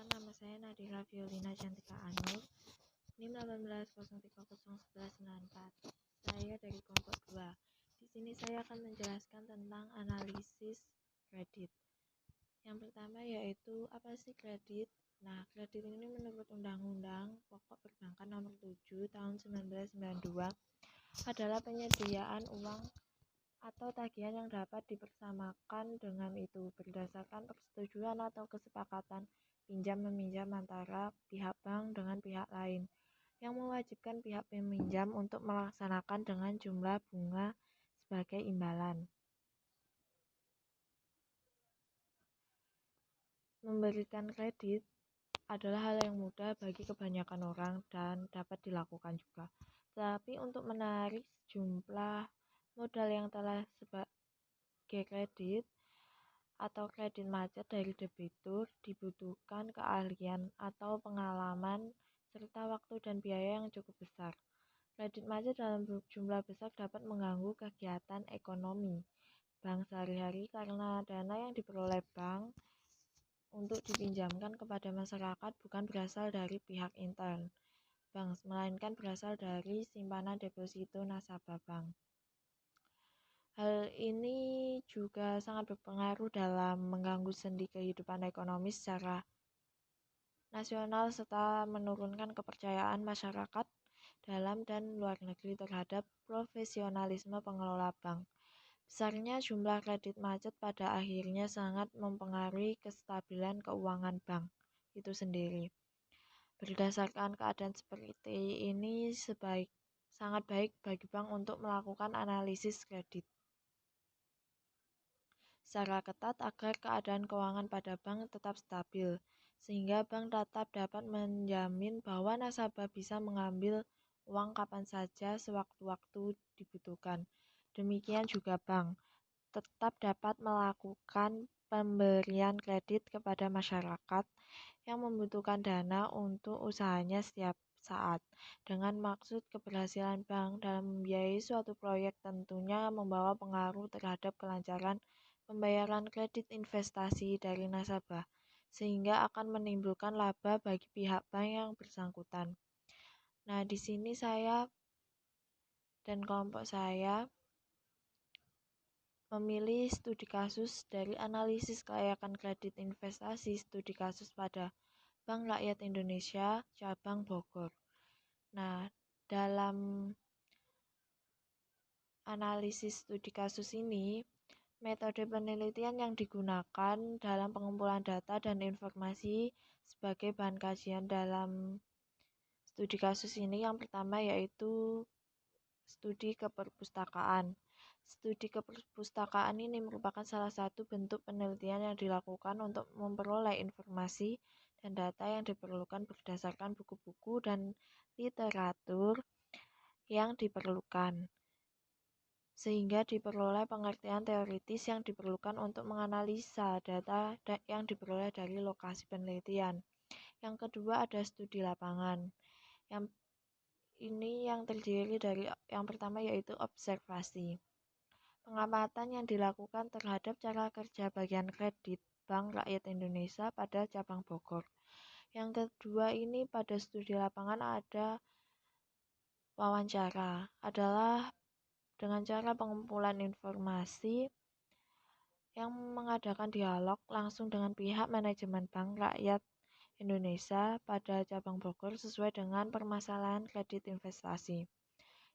Perkenalkan, nama saya Nadira Violina Cantika Anur, NIM 1803011194. Saya dari kelompok 2. Di sini saya akan menjelaskan tentang analisis kredit. Yang pertama yaitu apa sih kredit? Nah, kredit ini menurut Undang-Undang Pokok Perbankan Nomor 7 Tahun 1992 adalah penyediaan uang atau tagihan yang dapat dipersamakan dengan itu berdasarkan persetujuan atau kesepakatan pinjam-meminjam antara pihak bank dengan pihak lain, yang mewajibkan pihak peminjam untuk melaksanakan dengan jumlah bunga sebagai imbalan. Memberikan kredit adalah hal yang mudah bagi kebanyakan orang dan dapat dilakukan juga. Tetapi untuk menarik jumlah modal yang telah sebagai kredit atau kredit macet dari debitur dibutuhkan keahlian atau pengalaman serta waktu dan biaya yang cukup besar. Kredit macet dalam jumlah besar dapat mengganggu kegiatan ekonomi bank sehari-hari karena dana yang diperoleh bank untuk dipinjamkan kepada masyarakat bukan berasal dari pihak intern bank, melainkan berasal dari simpanan deposito nasabah bank. Hal ini juga sangat berpengaruh dalam mengganggu sendi kehidupan ekonomi secara nasional serta menurunkan kepercayaan masyarakat dalam dan luar negeri terhadap profesionalisme pengelola bank. Besarnya jumlah kredit macet pada akhirnya sangat mempengaruhi kestabilan keuangan bank itu sendiri. Berdasarkan keadaan seperti ini, sangat baik bagi bank untuk melakukan analisis kredit secara ketat agar keadaan keuangan pada bank tetap stabil, sehingga bank tetap dapat menjamin bahwa nasabah bisa mengambil uang kapan saja sewaktu-waktu dibutuhkan. Demikian juga bank tetap dapat melakukan pemberian kredit kepada masyarakat yang membutuhkan dana untuk usahanya setiap saat. Dengan maksud keberhasilan bank dalam membiayai suatu proyek tentunya membawa pengaruh terhadap kelancaran pembayaran kredit investasi dari nasabah, sehingga akan menimbulkan laba bagi pihak bank yang bersangkutan. Nah, di sini saya dan kelompok saya memilih studi kasus dari analisis kelayakan kredit investasi studi kasus pada Bank Rakyat Indonesia Cabang Bogor. Nah, dalam analisis studi kasus ini, metode penelitian yang digunakan dalam pengumpulan data dan informasi sebagai bahan kajian dalam studi kasus ini yang pertama yaitu studi keperpustakaan. Studi keperpustakaan ini merupakan salah satu bentuk penelitian yang dilakukan untuk memperoleh informasi dan data yang diperlukan berdasarkan buku-buku dan literatur yang diperlukan, sehingga diperoleh pengertian teoritis yang diperlukan untuk menganalisa data yang diperoleh dari lokasi penelitian. Yang kedua ada studi lapangan. Yang terdiri dari yang pertama yaitu observasi. Pengamatan yang dilakukan terhadap cara kerja bagian kredit Bank Rakyat Indonesia pada cabang Bogor. Yang kedua ini pada studi lapangan ada wawancara, adalah dengan cara pengumpulan informasi yang mengadakan dialog langsung dengan pihak manajemen Bank Rakyat Indonesia pada cabang Bogor sesuai dengan permasalahan kredit investasi.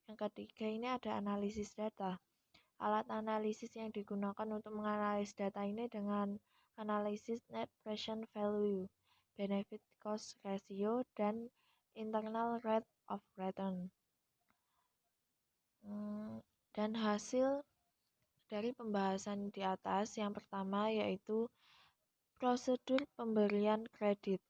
Yang ketiga ini ada analisis data. Alat analisis yang digunakan untuk menganalisis data ini dengan analisis net present value, benefit cost ratio, dan internal rate of return. Dan hasil dari pembahasan di atas yang pertama yaitu prosedur pemberian kredit.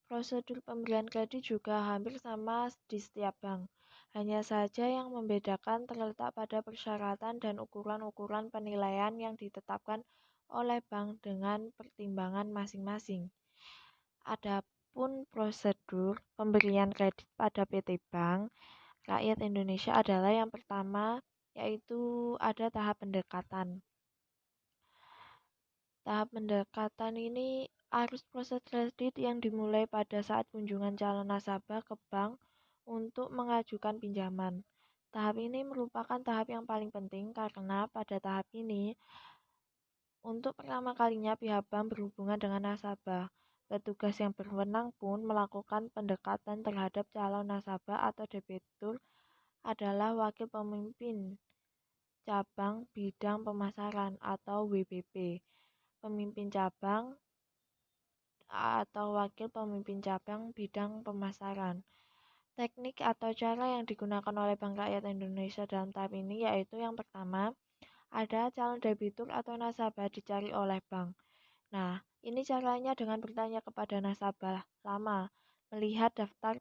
Prosedur pemberian kredit juga hampir sama di setiap bank. Hanya saja yang membedakan terletak pada persyaratan dan ukuran-ukuran penilaian yang ditetapkan oleh bank dengan pertimbangan masing-masing. Adapun prosedur pemberian kredit pada PT Bank Rakyat Indonesia adalah yang pertama yaitu ada tahap pendekatan. Tahap pendekatan ini arus proses kredit yang dimulai pada saat kunjungan calon nasabah ke bank untuk mengajukan pinjaman. Tahap ini merupakan tahap yang paling penting karena pada tahap ini untuk pertama kalinya pihak bank berhubungan dengan nasabah. Petugas yang berwenang pun melakukan pendekatan terhadap calon nasabah atau debitur adalah wakil pemimpin cabang bidang pemasaran atau WBP, pemimpin cabang atau wakil pemimpin cabang bidang pemasaran. Teknik atau cara yang digunakan oleh Bank Rakyat Indonesia dalam tahap ini yaitu yang pertama, ada calon debitur atau nasabah dicari oleh bank. Nah, ini caranya dengan bertanya kepada nasabah lama, melihat daftar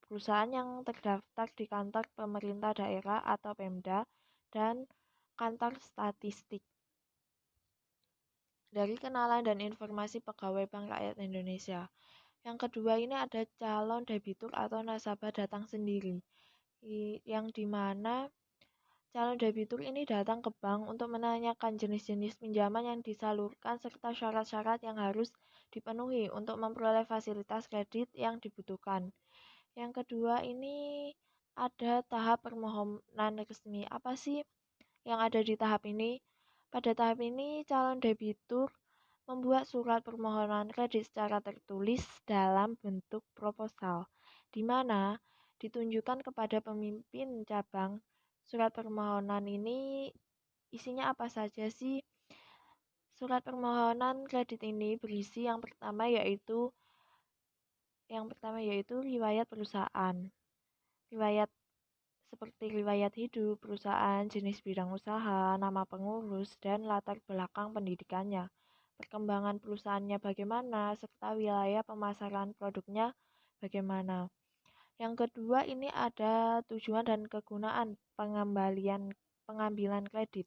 perusahaan yang terdaftar di kantor pemerintah daerah atau Pemda dan kantor statistik. Dari kenalan dan informasi pegawai Bank Rakyat Indonesia. Yang kedua ini ada calon debitur atau nasabah datang sendiri, yang dimana calon debitur ini datang ke bank untuk menanyakan jenis-jenis pinjaman yang disalurkan serta syarat-syarat yang harus dipenuhi untuk memperoleh fasilitas kredit yang dibutuhkan. Yang kedua ini ada tahap permohonan resmi. Apa sih yang ada di tahap ini? Pada tahap ini calon debitur membuat surat permohonan kredit secara tertulis dalam bentuk proposal, di mana ditunjukkan kepada pemimpin cabang. Surat permohonan ini isinya apa saja sih? Surat permohonan kredit ini berisi yang pertama yaitu riwayat perusahaan. Riwayat seperti riwayat hidup perusahaan, jenis bidang usaha, nama pengurus, dan latar belakang pendidikannya. Perkembangan perusahaannya bagaimana, serta wilayah pemasaran produknya bagaimana. Yang kedua ini ada tujuan dan kegunaan pengambilan kredit.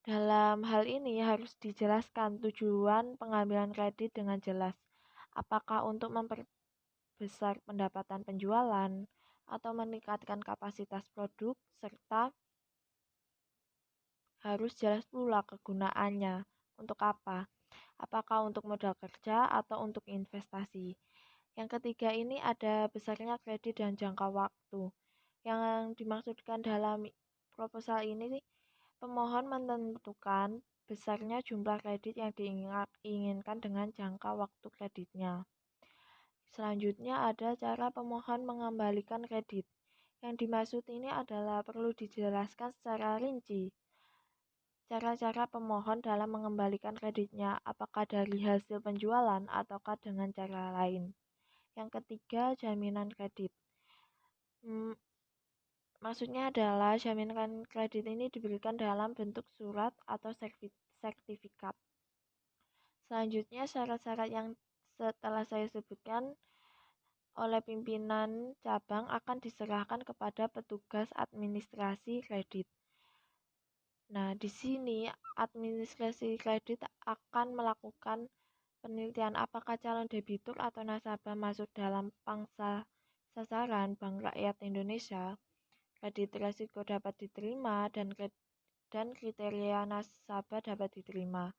Dalam hal ini harus dijelaskan tujuan pengambilan kredit dengan jelas. Apakah untuk memperbesar pendapatan penjualan atau meningkatkan kapasitas produk, serta harus jelas pula kegunaannya. Untuk apa? Apakah untuk modal kerja atau untuk investasi? Yang ketiga ini ada besarnya kredit dan jangka waktu. Yang dimaksudkan dalam proposal ini, pemohon menentukan besarnya jumlah kredit yang diinginkan dengan jangka waktu kreditnya. Selanjutnya ada cara pemohon mengembalikan kredit. Yang dimaksud ini adalah perlu dijelaskan secara rinci cara-cara pemohon dalam mengembalikan kreditnya, apakah dari hasil penjualan ataukah dengan cara lain. Yang ketiga, jaminan kredit. Maksudnya adalah jaminan kredit ini diberikan dalam bentuk surat atau sertifikat. Selanjutnya, syarat-syarat yang setelah saya sebutkan oleh pimpinan cabang akan diserahkan kepada petugas administrasi kredit. Nah, di sini administrasi kredit akan melakukan penelitian apakah calon debitur atau nasabah masuk dalam pangsa sasaran Bank Rakyat Indonesia, kredit risiko dapat diterima, dan kriteria nasabah dapat diterima.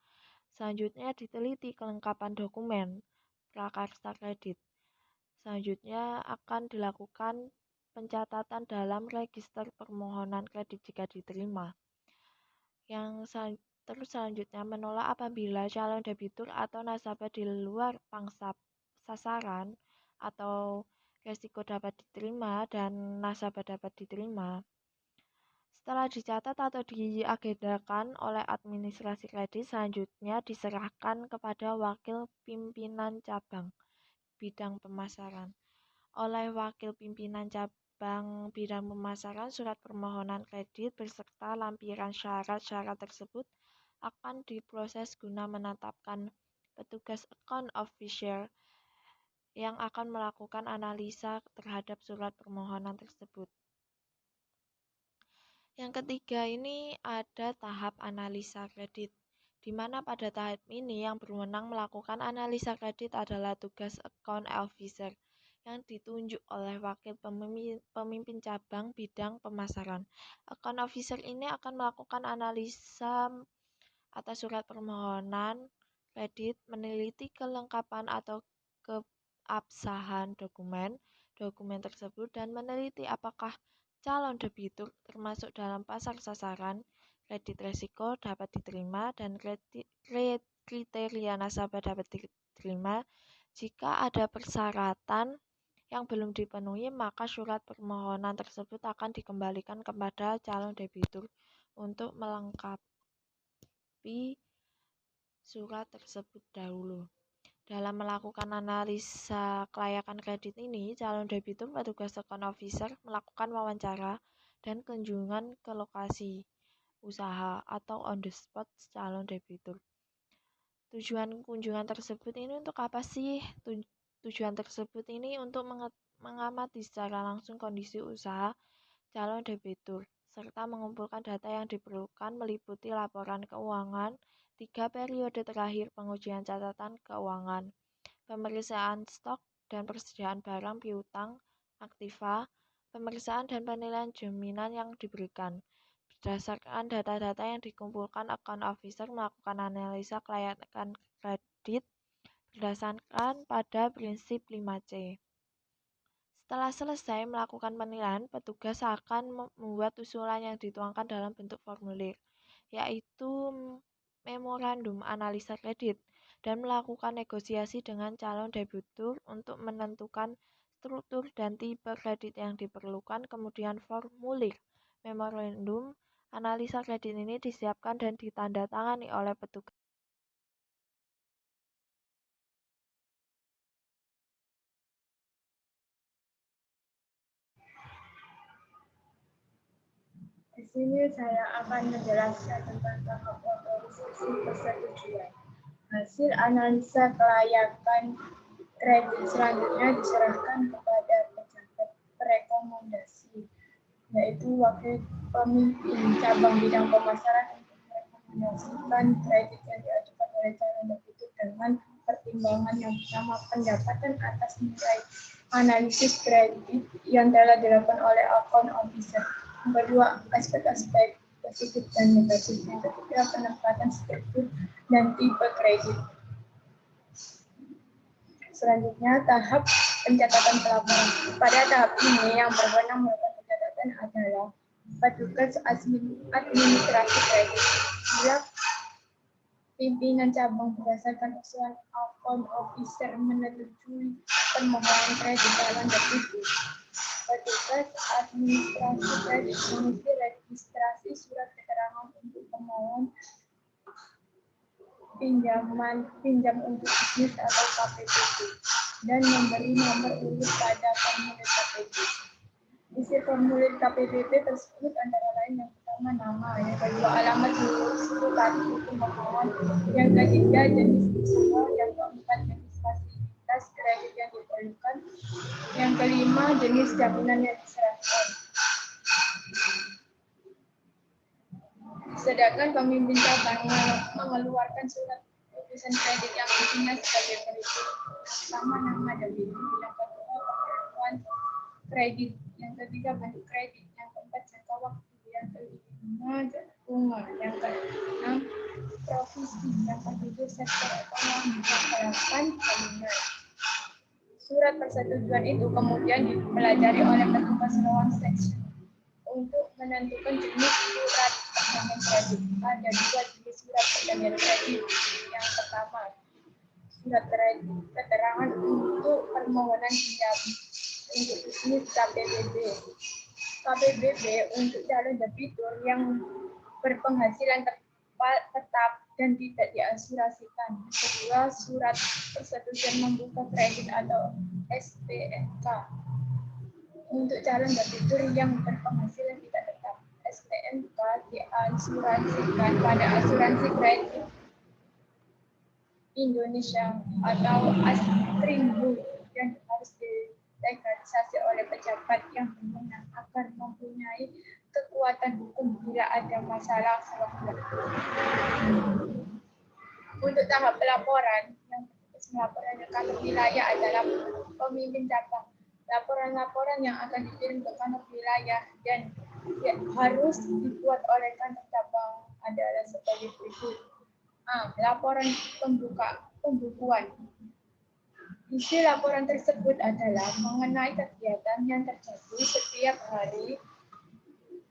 Selanjutnya diteliti kelengkapan dokumen prakarsa kredit. Selanjutnya akan dilakukan pencatatan dalam register permohonan kredit jika diterima. Terus selanjutnya menolak apabila calon debitur atau nasabah di luar pangsa sasaran atau risiko dapat diterima dan nasabah dapat diterima. Setelah dicatat atau diagendakan oleh administrasi kredit, selanjutnya diserahkan kepada wakil pimpinan cabang bidang pemasaran. Oleh wakil pimpinan cabang bidang pemasaran, surat permohonan kredit beserta lampiran syarat-syarat tersebut akan diproses guna menetapkan petugas account officer yang akan melakukan analisa terhadap surat permohonan tersebut. Yang ketiga ini ada tahap analisa kredit, di mana pada tahap ini yang berwenang melakukan analisa kredit adalah tugas account officer yang ditunjuk oleh wakil pemimpin cabang bidang pemasaran. Account officer ini akan melakukan analisa atas surat permohonan kredit, meneliti kelengkapan atau keabsahan dokumen tersebut, dan meneliti apakah calon debitur termasuk dalam pasar sasaran kredit resiko dapat diterima dan kriteria nasabah dapat diterima. Jika ada persyaratan yang belum dipenuhi, maka surat permohonan tersebut akan dikembalikan kepada calon debitur untuk melengkapi surat tersebut dahulu. Dalam melakukan analisa kelayakan kredit ini, calon debitur, petugas account officer melakukan wawancara dan kunjungan ke lokasi usaha atau on the spot calon debitur. Tujuan kunjungan tersebut ini untuk apa sih? Tujuan tersebut ini untuk mengamati secara langsung kondisi usaha calon debitur, serta mengumpulkan data yang diperlukan meliputi laporan keuangan 3 periode terakhir, pengujian catatan keuangan, pemeriksaan stok dan persediaan barang piutang, aktiva, pemeriksaan dan penilaian jaminan yang diberikan. Berdasarkan data-data yang dikumpulkan, account officer melakukan analisa kelayakan kredit berdasarkan pada prinsip 5C. Setelah selesai melakukan penilaian, petugas akan membuat usulan yang dituangkan dalam bentuk formulir, yaitu memorandum analisa kredit, dan melakukan negosiasi dengan calon debitur untuk menentukan struktur dan tipe kredit yang diperlukan. Kemudian formulir memorandum analisa kredit ini disiapkan dan ditandatangani oleh petugas. Di sini saya akan menjelaskan tentang tahap otorisasi persetujuan. Hasil analisa kelayakan kredit selanjutnya diserahkan kepada pejabat rekomendasi, yaitu wakil pemimpin cabang bidang pemasaran untuk merekomendasikan kredit yang diajukan oleh calon debitur dengan pertimbangan yang pertama, pendapatan atas nilai analisis kredit yang telah dilakukan oleh account officer. Yang kedua, aspek-aspek positif dan negatif. Yang ketiga, penempatan struktur dan tipe kredit. Selanjutnya, tahap pencatatan pelaporan. Pada tahap ini, yang berwenang melakukan pencatatan adalah petugas administrasi kredit. Bila pimpinan cabang berdasarkan usulan account officer menyetujui permohonan kredit calon debitur, petugas administrasi kredit mengisi registrasi surat keterangan untuk pemohon pinjam untuk bisnis atau KPPB dan memberi nomor urut pada formulir KPPB. Isi formulir KPPB tersebut antara lain yang pertama nama, yang kedua alamat surat pemohon, yang ketiga jenis usaha, yang keempat jenis fasilitas kredit yang diperlukan, yang kelima jenis jaminan yang diserahkan. Sedangkan pemimpin cabang mengeluarkan surat putusan kredit yang isinya sebagai berikut. Pertama, nama debitur, yang kedua pemberlakuan kredit, yang ketiga bentuk kredit, yang keempat jangka waktu, yang kelima bunga, yang keenam provisi, yang ketujuh sektor ekonomi, yang kedelapan jaminan. Surat persetujuan itu kemudian dipelajari oleh petugas loan section untuk menentukan jenis surat perjanjian kredit. Ada dua jenis surat perjanjian kredit. Yang pertama, surat kredit keterangan untuk permohonan pinjam untuk bisnis KPBB. KPBB untuk calon debitur yang berpenghasilan tetap dan tidak diasuransikan. Kedua, surat persetujuan membuka kredit atau SPNK untuk calon debitur yang berpenghasilan tidak tetap. SPNK diasuransikan pada asuransi kredit Indonesia atau ASKRINDO dan harus dilegalisasi oleh pejabat yang berwenang agar mempunyai kekuatan hukum bila ada masalah sewaktu-waktu. Untuk tahap pelaporan, yang melaporkan ke kantor wilayah adalah pemimpin cabang. Laporan-laporan yang akan dikirim ke kantor wilayah dan harus dibuat oleh kantor cabang adalah sebagai berikut. Laporan pembukuan. Isi laporan tersebut adalah mengenai kegiatan yang terjadi setiap hari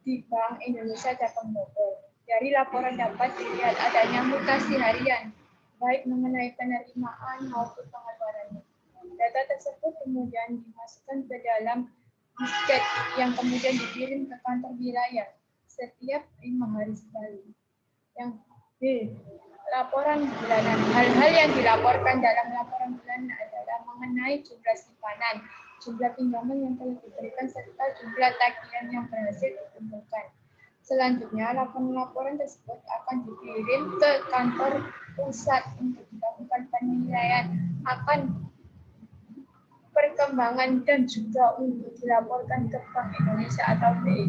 di Bank Indonesia Cabang Bogor. Dari laporan dapat dilihat adanya mutasi harian, baik mengenai penerimaan maupun pengeluarannya. Data tersebut kemudian dimasukkan ke dalam disket yang kemudian dikirim ke kantor wilayah setiap 5 hari sekali. Yang B, laporan bulanan. Hal-hal yang dilaporkan dalam laporan bulanan adalah mengenai jumlah simpanan, jumlah pinjaman yang telah diberikan, serta jumlah tagihan yang berhasil dikumpulkan. Selanjutnya, laporan tersebut akan dikirim ke kantor pusat untuk dilakukan penilaian akan perkembangan dan juga untuk dilaporkan ke Bank Indonesia atau BI.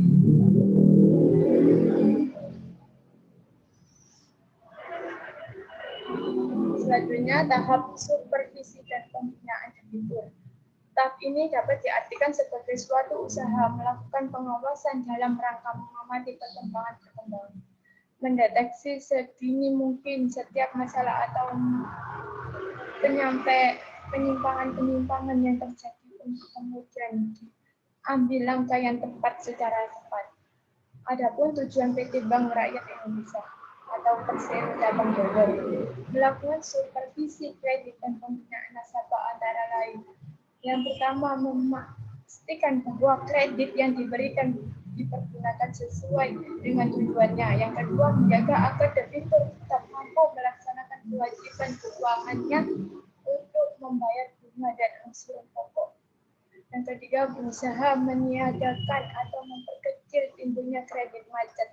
Selanjutnya, tahap supervisi dan pembinaan debitur. Tahap ini dapat diartikan sebagai suatu usaha melakukan pengawasan dalam rangka mengamati perkembangan, mendeteksi sedini mungkin setiap masalah atau penyimpangan-penyimpangan yang terjadi untuk kemudian diambil langkah yang tepat secara tepat. Adapun tujuan PT Bank Rakyat Indonesia atau Persero Cabang Bogor melakukan supervisi kredit dan pembinaan nasabah antara lain. Yang pertama, memastikan bahwa kredit yang diberikan dipergunakan sesuai dengan tujuannya. Yang kedua, menjaga agar debitur tetap mampu melaksanakan kewajiban keuangannya untuk membayar bunga dan angsuran pokok. Yang ketiga, berusaha meniadakan atau memperkecil timbulnya kredit macet.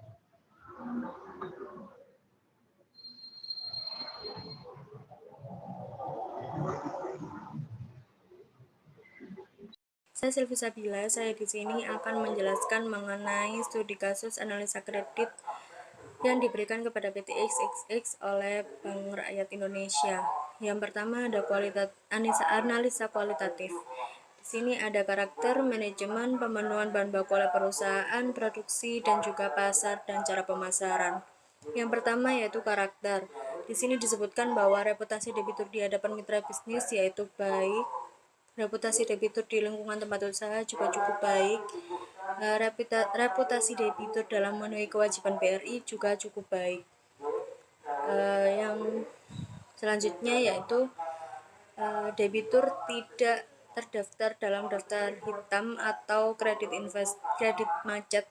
Saya Silvi Sabila, saya di sini akan menjelaskan mengenai studi kasus analisa kredit yang diberikan kepada PT XXX oleh Bank Rakyat Indonesia. Yang pertama ada analisa kualitatif. Di sini ada karakter, manajemen, pemenuhan bahan baku oleh perusahaan, produksi, dan juga pasar dan cara pemasaran. Yang pertama yaitu karakter. Di sini disebutkan bahwa reputasi debitur di hadapan mitra bisnis yaitu baik. Reputasi debitur di lingkungan tempat usaha juga cukup baik. Reputasi debitur dalam memenuhi kewajiban BRI juga cukup baik. Yang selanjutnya yaitu debitur tidak terdaftar dalam daftar hitam atau kredit macet.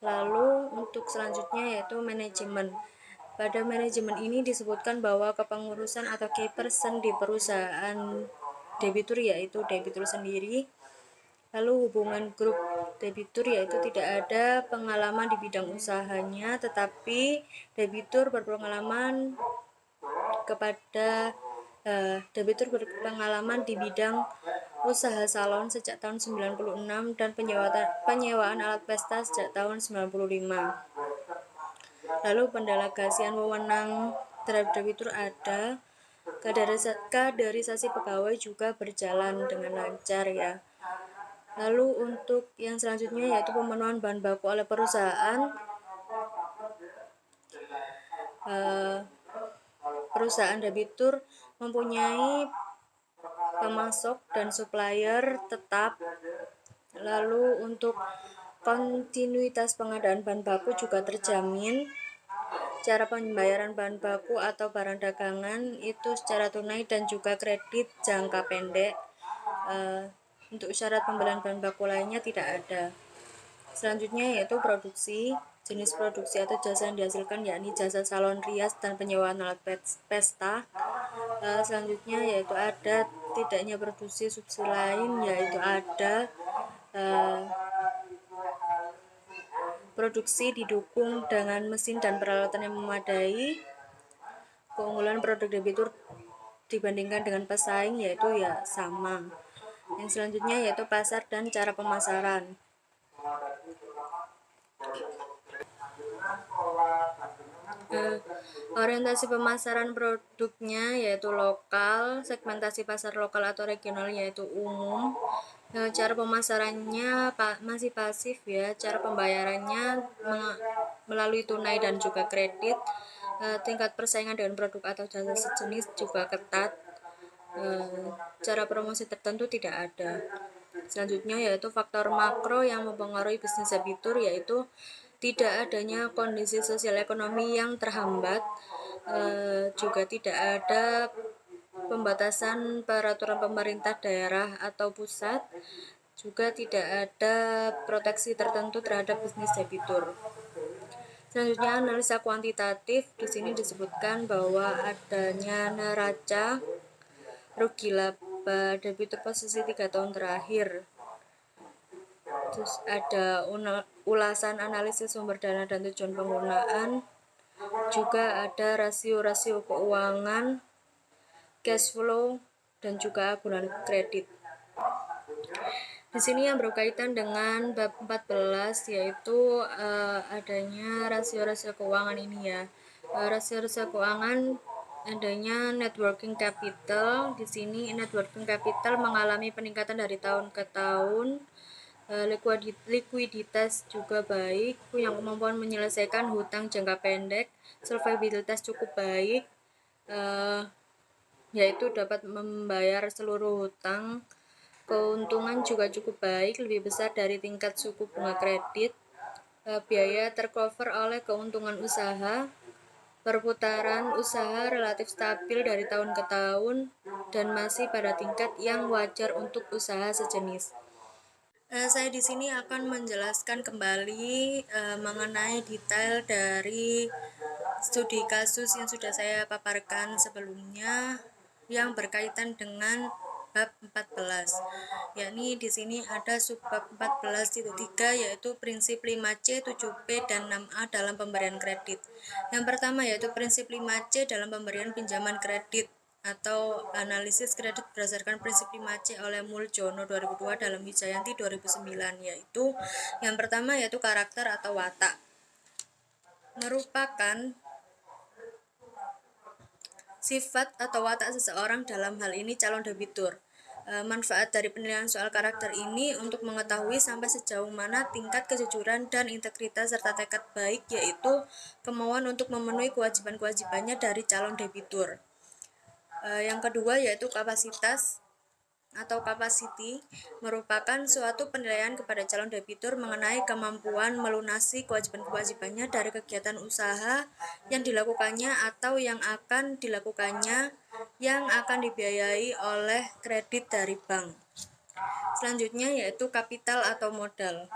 Lalu untuk selanjutnya yaitu manajemen. Pada manajemen ini disebutkan bahwa kepengurusan atau key person di perusahaan debitur yaitu debitur sendiri. Lalu hubungan grup debitur yaitu tidak ada pengalaman di bidang usahanya, tetapi debitur berpengalaman di bidang usaha salon sejak tahun 96 dan penyewaan alat pesta sejak tahun 95. Lalu pendelegasian wewenang terhadap debitur ada. Kaderisasi pegawai juga berjalan dengan lancar ya. Lalu untuk yang selanjutnya yaitu pemenuhan bahan baku oleh perusahaan. Perusahaan debitur mempunyai pemasok dan supplier tetap. Lalu untuk kontinuitas pengadaan bahan baku juga terjamin. Cara pembayaran bahan baku atau barang dagangan itu secara tunai dan juga kredit jangka pendek. Untuk syarat pembelian bahan baku lainnya tidak ada. Selanjutnya yaitu produksi. Jenis produksi atau jasa yang dihasilkan yakni jasa salon rias dan penyewaan alat pesta. Selanjutnya yaitu ada tidaknya produksi subsidi lain, yaitu ada produksi didukung dengan mesin dan peralatan yang memadai. Keunggulan produk debitur dibandingkan dengan pesaing yaitu ya sama. Yang selanjutnya yaitu pasar dan cara pemasaran. Orientasi pemasaran produknya yaitu lokal, segmentasi pasar lokal atau regional yaitu umum. Cara pemasarannya masih pasif ya, cara pembayarannya melalui tunai dan juga kredit. tingkat persaingan dengan produk atau jasa sejenis juga ketat. Cara promosi tertentu tidak ada. Selanjutnya yaitu faktor makro yang mempengaruhi bisnis debitur, yaitu tidak adanya kondisi sosial ekonomi yang terhambat, juga tidak ada pembatasan peraturan pemerintah daerah atau pusat, juga tidak ada proteksi tertentu terhadap bisnis debitur. Selanjutnya analisa kuantitatif. Di sini disebutkan bahwa adanya neraca rugi laba debitur posisi 3 tahun terakhir. Terus ada ulasan analisis sumber dana dan tujuan penggunaan. Juga ada rasio-rasio keuangan, cash flow, dan juga agunan kredit. Di sini yang berkaitan dengan bab 14 yaitu adanya rasio-rasio keuangan ini ya. Rasio-rasio keuangan adanya net working capital. Di sini net working capital mengalami peningkatan dari tahun ke tahun. Likuiditas juga baik, punya kemampuan menyelesaikan hutang jangka pendek, solvabilitas cukup baik, yaitu dapat membayar seluruh hutang. Keuntungan juga cukup baik, lebih besar dari tingkat suku bunga kredit. Biaya tercover oleh keuntungan usaha. Perputaran usaha relatif stabil dari tahun ke tahun dan masih pada tingkat yang wajar untuk usaha sejenis. Saya di sini akan menjelaskan kembali mengenai detail dari studi kasus yang sudah saya paparkan sebelumnya yang berkaitan dengan bab 14, yakni di sini ada subbab 14.3 yaitu prinsip 5C, 7P, dan 6A dalam pemberian kredit. Yang pertama yaitu prinsip 5C dalam pemberian pinjaman kredit atau analisis kredit berdasarkan prinsip 5C oleh Muljono 2002 dalam Wijayanti 2009, yaitu yang pertama yaitu karakter atau watak, merupakan sifat atau watak seseorang, dalam hal ini calon debitur. Manfaat dari penilaian soal karakter ini untuk mengetahui sampai sejauh mana tingkat kejujuran dan integritas serta tekad baik, yaitu kemauan untuk memenuhi kewajiban-kewajibannya dari calon debitur. Yang kedua yaitu kapasitas atau capacity, merupakan suatu penilaian kepada calon debitur mengenai kemampuan melunasi kewajiban-kewajibannya dari kegiatan usaha yang dilakukannya atau yang akan dilakukannya yang akan dibiayai oleh kredit dari bank. Selanjutnya yaitu kapital atau modal.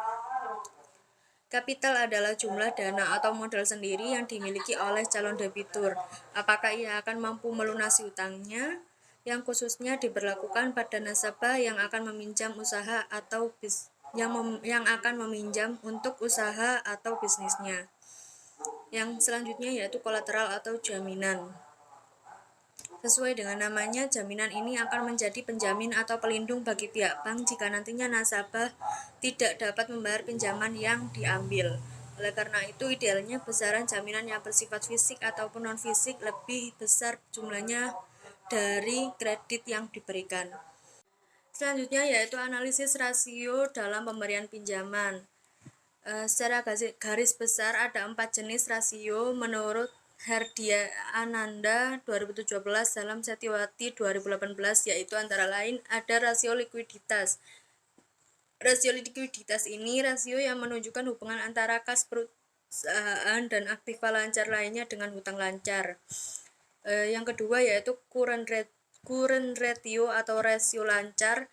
Kapital adalah jumlah dana atau modal sendiri yang dimiliki oleh calon debitur. Apakah ia akan mampu melunasi utangnya, yang khususnya diberlakukan pada nasabah yang akan meminjam usaha atau yang akan meminjam untuk usaha atau bisnisnya. Yang selanjutnya yaitu kolateral atau jaminan. Sesuai dengan namanya, jaminan ini akan menjadi penjamin atau pelindung bagi pihak bank jika nantinya nasabah tidak dapat membayar pinjaman yang diambil. Oleh karena itu, idealnya besaran jaminan yang bersifat fisik ataupun non-fisik lebih besar jumlahnya dari kredit yang diberikan. Selanjutnya yaitu analisis rasio dalam pemberian pinjaman. Secara garis besar ada 4 jenis rasio menurut Herdia Ananda 2017 dalam Setiawati 2018, yaitu antara lain ada rasio likuiditas. Rasio likuiditas ini rasio yang menunjukkan hubungan antara kas perusahaan dan aktiva lancar lainnya dengan hutang lancar. Yang kedua yaitu current ratio atau rasio lancar,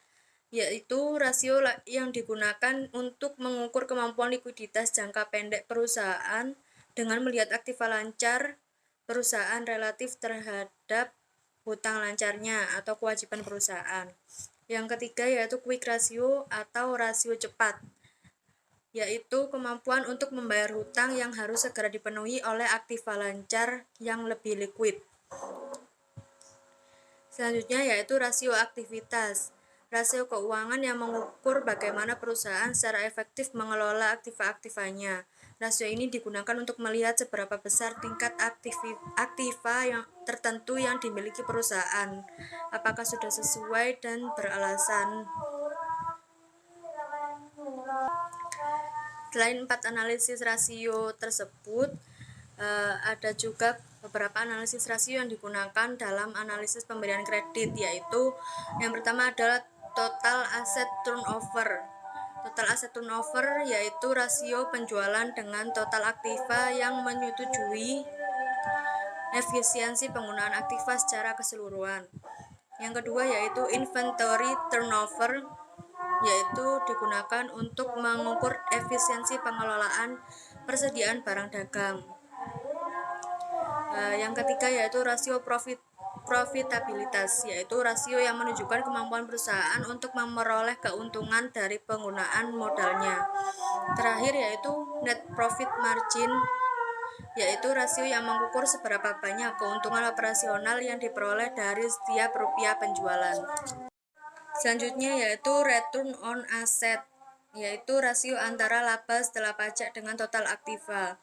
yaitu rasio yang digunakan untuk mengukur kemampuan likuiditas jangka pendek perusahaan dengan melihat aktiva lancar perusahaan relatif terhadap hutang lancarnya atau kewajiban perusahaan. Yang ketiga yaitu quick ratio atau rasio cepat, yaitu kemampuan untuk membayar hutang yang harus segera dipenuhi oleh aktiva lancar yang lebih liquid. Selanjutnya yaitu rasio aktivitas, rasio keuangan yang mengukur bagaimana perusahaan secara efektif mengelola aktiva-aktivanya. Rasio ini digunakan untuk melihat seberapa besar tingkat aktiva yang tertentu yang dimiliki perusahaan, apakah sudah sesuai dan beralasan. Selain 4 analisis rasio tersebut, ada juga beberapa analisis rasio yang digunakan dalam analisis pemberian kredit, yaitu yang pertama adalah total asset turnover. Total asset turnover yaitu rasio penjualan dengan total aktiva yang menyetujui efisiensi penggunaan aktiva secara keseluruhan. Yang kedua yaitu inventory turnover, yaitu digunakan untuk mengukur efisiensi pengelolaan persediaan barang dagang. Yang ketiga yaitu rasio profitabilitas, yaitu rasio yang menunjukkan kemampuan perusahaan untuk memperoleh keuntungan dari penggunaan modalnya. Terakhir yaitu net profit margin, yaitu rasio yang mengukur seberapa banyak keuntungan operasional yang diperoleh dari setiap rupiah penjualan. Selanjutnya yaitu return on asset, yaitu rasio antara laba setelah pajak dengan total aktiva.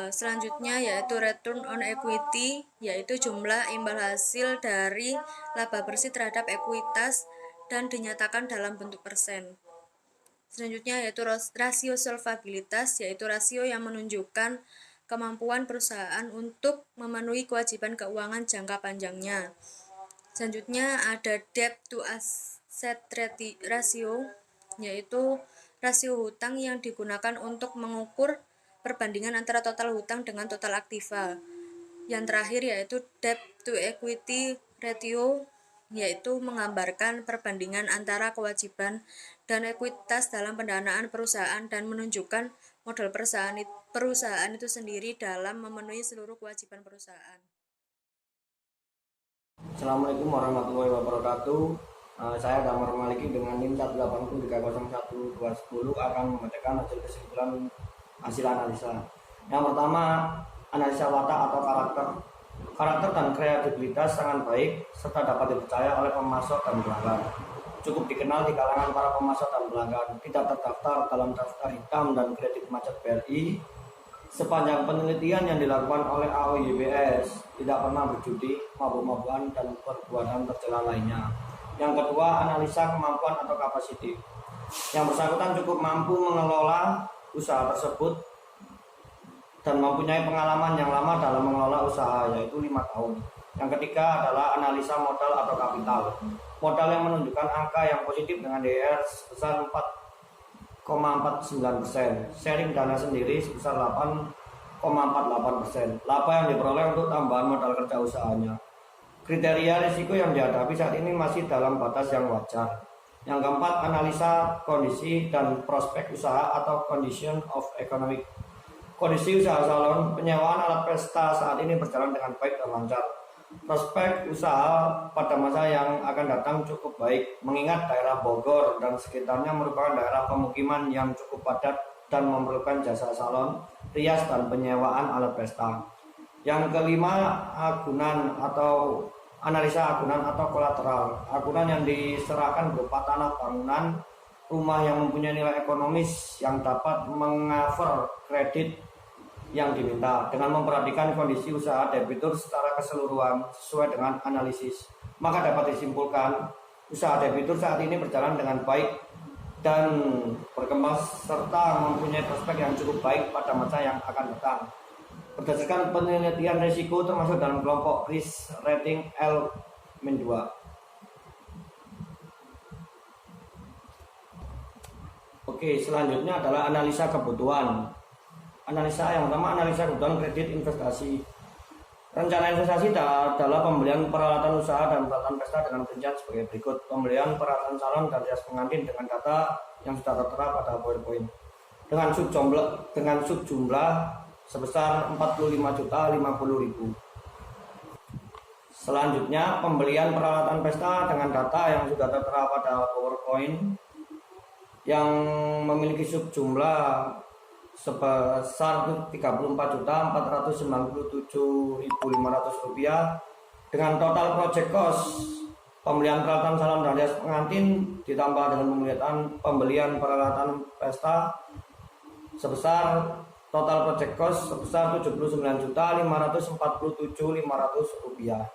Selanjutnya yaitu return on equity, yaitu jumlah imbal hasil dari laba bersih terhadap ekuitas dan dinyatakan dalam bentuk persen. Selanjutnya yaitu rasio solvabilitas, yaitu rasio yang menunjukkan kemampuan perusahaan untuk memenuhi kewajiban keuangan jangka panjangnya. Selanjutnya ada debt to asset ratio, yaitu rasio hutang yang digunakan untuk mengukur perbandingan antara total hutang dengan total aktiva. Yang terakhir yaitu debt to equity ratio, yaitu menggambarkan perbandingan antara kewajiban dan ekuitas dalam pendanaan perusahaan dan menunjukkan modal perusahaan itu sendiri dalam memenuhi seluruh kewajiban perusahaan. Assalamualaikum warahmatullahi wabarakatuh. Saya Damar Maliki dengan NIM 180301210 akan membacakan hasil kesimpulan hasil analisa. Yang pertama, analisa watak atau karakter. Karakter dan kreativitas sangat baik serta dapat dipercaya oleh pemasok dan pelanggan. Cukup dikenal di kalangan para pemasok dan pelanggan, tidak terdaftar dalam daftar hitam dan kredit macet BRI. Sepanjang penelitian yang dilakukan oleh AOYBS, tidak pernah berjudi, mabuk-mabukan, dan perbuatan tercela lainnya. Yang kedua, analisa kemampuan atau kapasiti. Yang bersangkutan cukup mampu mengelola usaha tersebut dan mempunyai pengalaman yang lama dalam mengelola usaha, yaitu 5 tahun. Yang ketiga adalah analisa modal atau kapital. Modal yang menunjukkan angka yang positif dengan DER sebesar 4,49%. Sharing dana sendiri sebesar 8,48%. Laba yang diperoleh untuk tambahan modal kerja usahanya. Kriteria risiko yang dihadapi saat ini masih dalam batas yang wajar. Yang keempat, analisa kondisi dan prospek usaha atau condition of economic. Kondisi usaha salon penyewaan alat pesta saat ini berjalan dengan baik dan lancar. Prospek usaha pada masa yang akan datang cukup baik, mengingat daerah Bogor dan sekitarnya merupakan daerah pemukiman yang cukup padat dan memerlukan jasa salon, rias, dan penyewaan alat pesta. Yang kelima, analisa agunan atau kolateral. Agunan yang diserahkan berupa tanah bangunan, rumah yang mempunyai nilai ekonomis yang dapat meng-cover kredit yang diminta, dengan memperhatikan kondisi usaha debitur secara keseluruhan sesuai dengan analisis. Maka dapat disimpulkan usaha debitur saat ini berjalan dengan baik dan berkembang serta mempunyai prospek yang cukup baik pada masa yang akan datang. Berdasarkan penelitian risiko termasuk dalam kelompok risk rating L-2. Oke, selanjutnya adalah analisa kebutuhan. Analisa yang pertama, analisa kebutuhan kredit investasi. Rencana investasi adalah pembelian peralatan usaha dan peralatan pesta dengan rincian sebagai berikut. Pembelian peralatan salon dan rias pengantin dengan data yang sudah tertera pada PowerPoint dengan subjumlah sebesar 45.050.000. Selanjutnya, pembelian peralatan pesta dengan data yang sudah tertera pada PowerPoint yang memiliki subjumlah sebesar 34.497.500 rupiah, dengan total project cost pembelian peralatan salon dan rias pengantin ditambah dengan pembelian peralatan pesta sebesar total project cost sebesar 79.547.500 rupiah.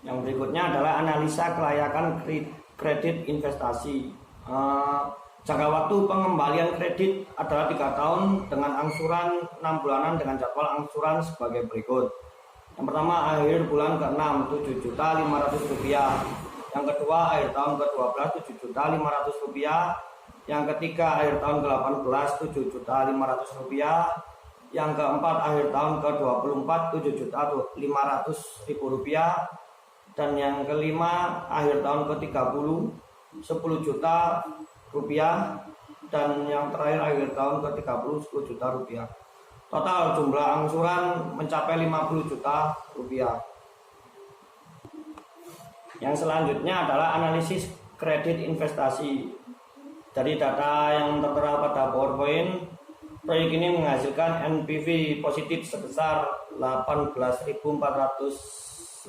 Yang berikutnya adalah analisa kelayakan kredit investasi. Jangka waktu pengembalian kredit adalah 3 tahun dengan angsuran 6 bulanan dengan jadwal angsuran sebagai berikut. Yang pertama, akhir bulan ke-6 Rp7.500.000. Yang kedua, akhir tahun ke-12 Rp7.500.000. Yang ketiga, akhir tahun ke-18 Rp7.500.000. Yang keempat, akhir tahun ke-24 Rp7.500.000. Dan yang kelima, akhir tahun ke-30 Rp10 juta. Dan yang terakhir akhir tahun ke-30 Rp10 juta. Total jumlah angsuran mencapai Rp50 juta. Yang selanjutnya adalah analisis kredit investasi. Dari data yang tertera pada PowerPoint, proyek ini menghasilkan NPV positif sebesar Rp18.489,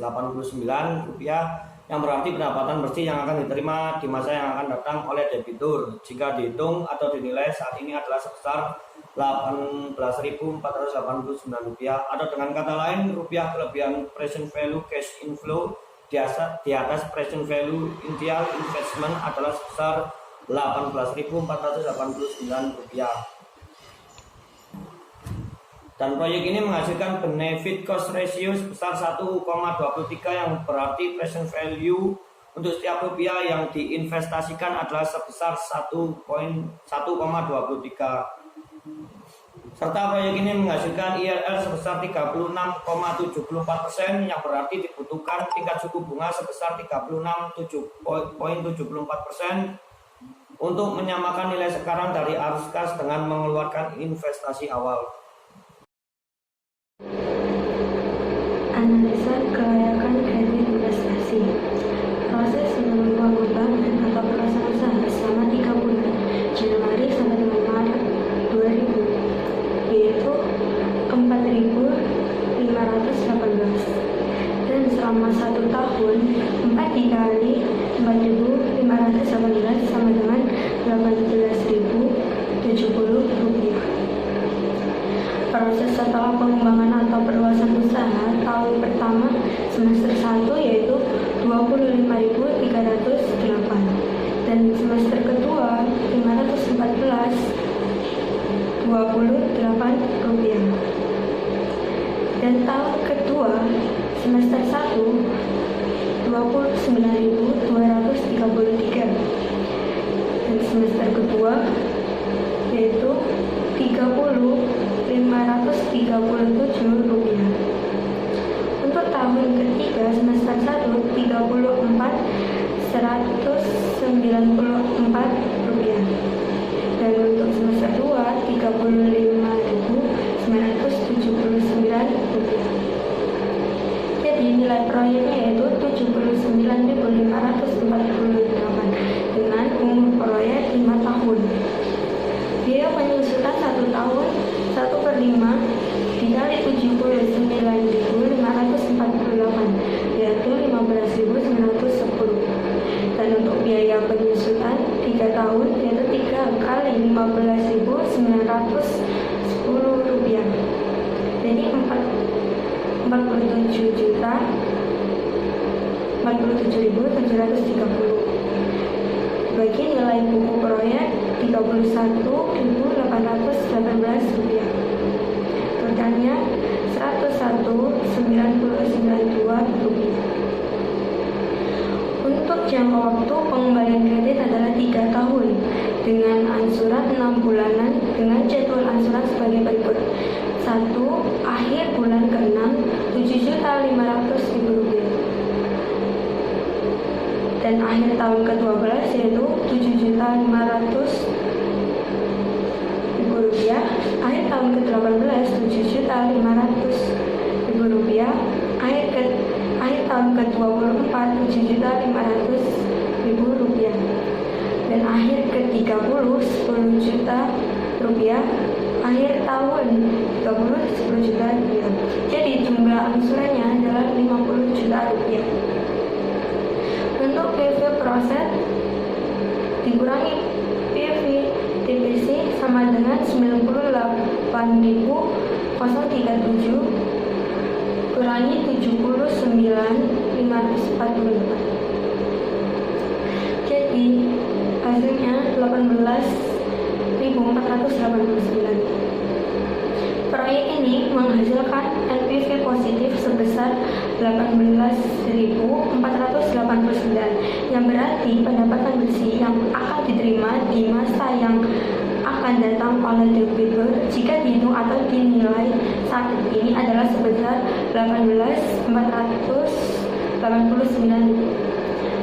yang berarti pendapatan bersih yang akan diterima di masa yang akan datang oleh debitur jika dihitung atau dinilai saat ini adalah sebesar Rp18.489, atau dengan kata lain rupiah kelebihan present value cash inflow di atas present value initial investment adalah sebesar Rp18.489. Dan proyek ini menghasilkan benefit cost ratio sebesar 1,23, yang berarti present value untuk setiap rupiah yang diinvestasikan adalah sebesar 1,23. Serta proyek ini menghasilkan IRR sebesar 36,74%, yang berarti dibutuhkan tingkat suku bunga sebesar 36,74% untuk menyamakan nilai sekarang dari arus kas dengan mengeluarkan investasi awal. Analisa kelayakan kredit investasi. Proses seluruh anggota atau perasaan usaha selama 3 bulan, Januari sampai dengan Maret 2000, yaitu 4.518. Dan selama 1 tahun, 4 dikali 4.518 sama dengan Rp18.070. Proses setelah pengembangan atau perluasan usaha tahun pertama semester 1 yaitu 25.308, dan semester kedua 514 Rp28, dan tahun kedua semester 1 29.233, dan semester kedua yaitu Rp30.537. Untuk tahun ketiga semester 1 34.194, dan untuk semester 2 35.979. Jadi nilai proyeknya yaitu 79.548 dengan umur proyek 5 tahun. Biaya penyusutan 1 tahun 1/5 dikali 79.548, yaitu 15.910. Dan untuk biaya penyusutan 3 tahun yaitu 3 kali 15.910 rupiah, jadi 47.730. Bagi nilai buku proyek Rp31.818. Totalnya Rp101.992. Untuk jangka waktu pengembalian kredit adalah 3 tahun dengan angsuran 6 bulanan dengan jadwal angsuran sebagai berikut. 1. Akhir bulan ke-6 Rp7.500.000, dan akhir tahun ke-12 yaitu Rp7.500.000, akhir tahun ke-18 Rp7.500.000, akhir tahun ke-24 Rp7.500.000, dan akhir ke-30 Rp10 juta, akhir tahun 30 Rp10 juta. Jadi jumlah angsurannya adalah Rp50 juta. Untuk PV proses dikurangi PV TPC sama dengan 98.037 kurangi 79.548 Jadi hasilnya 18.489. Proyek ini menghasilkan NPV positif sebesar 18.489, yang berarti pendapatan bersih yang akan diterima di masa yang akan datang oleh debitur jika dihitung atau dinilai saat ini adalah sebesar 18.489,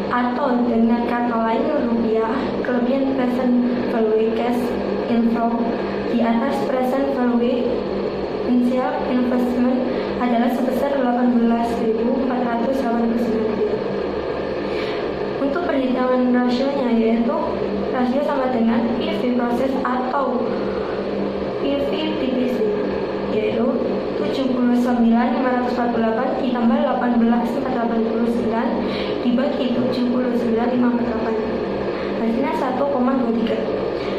atau dengan kata lain rupiah, kelebihan present value cash inflow di atas present value initial investment adalah sebesar 18.489. Untuk perhitungan rasionya, yaitu rasio sama dengan PV proses atau PV TBC, yaitu 79.548 ditambah 18.489 dibagi 79.548, hasilnya 1,23.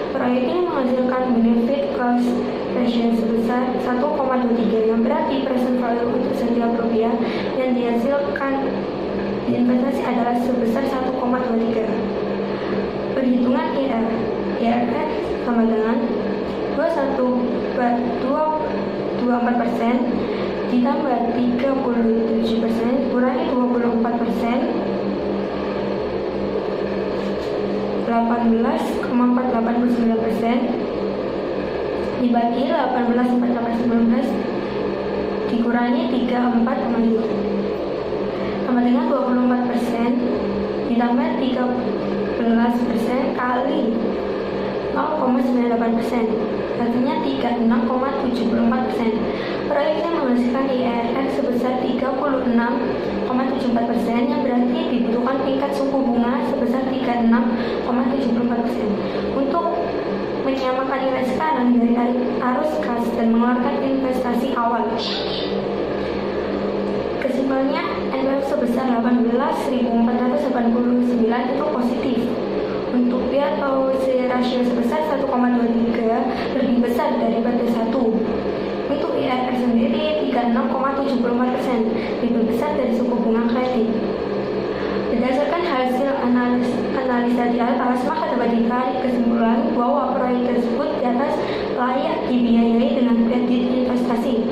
Proyek ini menghasilkan benefit cost ratio sebesar 1,23, yang berarti present value untuk setiap rupiah yang dihasilkan diinvestasi adalah sebesar 1,23. Perhitungan IRR sama dengan 24% ditambah 37% kurangi 24%, 18,489% dibagi 18,489 dikurangi 34,5 sama dengan 24% ditambah 13% kali 0,98%, artinya 36,74%. Proyek ini menghasilkan IRR sebesar 36,74%, yang berarti dibutuhkan tingkat suku bunga sebesar 36,74%. Untuk menyamakan nilai sekarang dari arus kas dan mengeluarkan investasi awal. Kesimpulannya, NPV sebesar 18.489 itu positif. Untuk P atau C rasio sebesar 1,23 lebih besar daripada 1. Untuk IRR sendiri 36,74%, lebih besar dari suku bunga kredit. Berdasarkan hasil analisa di atas, maka dapat ditarik kesimpulan bahwa proyek tersebut di atas layak dibiayai dengan kredit investasi.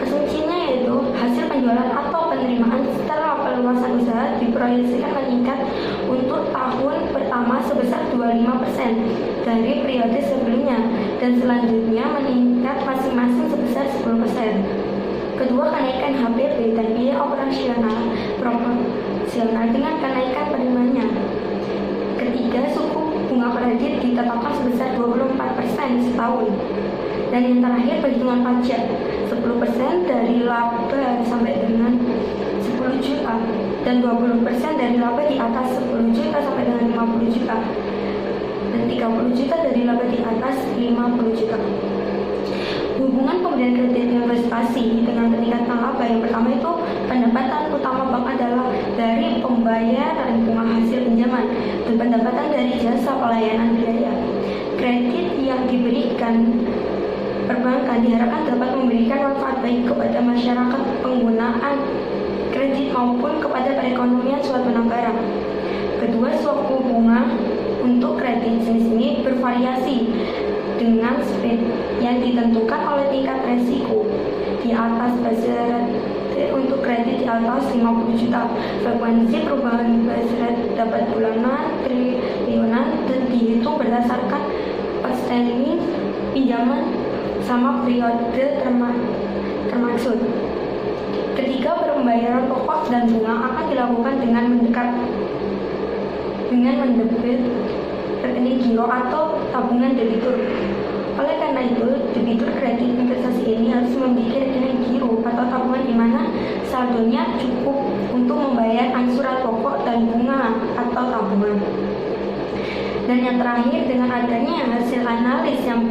Asumsinya yaitu hasil penjualan atau penerimaan setelah perluasan usaha diproyeksikan meningkat untuk tahun pertama sebesar 25% dari periode sebelumnya, dan selanjutnya meningkat masing-masing sebesar 10%. Kedua, kenaikan HPP dan biaya operasional proporsional dengan kenaikan penerimaannya. Ketiga, suku bunga kredit ditetapkan sebesar 24% setahun. Dan yang terakhir, perhitungan pajak 10% dari laba sampai dengan 10 juta dan 20% dari laba di atas 10 juta sampai dengan 50 juta dan 30 juta dari laba di atas 50 juta. Hubungan pemberian kredit investasi dengan peningkatan laba, yang pertama itu pendapatan utama bank adalah dari pembayaran bunga hasil pinjaman dan pendapatan dari jasa pelayanan biaya. Kredit yang diberikan perbankan diharapkan dapat memberikan manfaat baik kepada masyarakat penggunaan kredit maupun kepada perekonomian suatu negara. Kedua, suku bunga untuk kredit jenis ini bervariasi dengan spread yang ditentukan oleh tingkat resiko. Di atas base rate untuk kredit di atas 50 juta, frekuensi perubahan base rate dapat bulanan, triliunan, dan dihitung berdasarkan outstanding pinjaman sama periode termaksud. Ketiga, pembayaran pokok dan bunga akan dilakukan dengan mendebit rekening giro atau tabungan debitur. Oleh karena itu, debitur kredit investasi ini harus memiliki rekening giro atau tabungan di mana saldonya cukup untuk membayar angsuran pokok dan bunga atau tabungan. Dan yang terakhir, dengan adanya hasil analis yang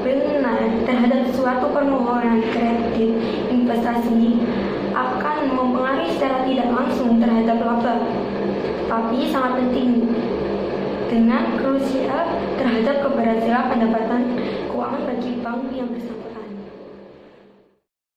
benar terhadap suatu permohonan kredit investasi akan mempengaruhi secara tidak langsung terhadap laba, tapi sangat penting dengan krusial terhadap keberhasilan pendapatan keuangan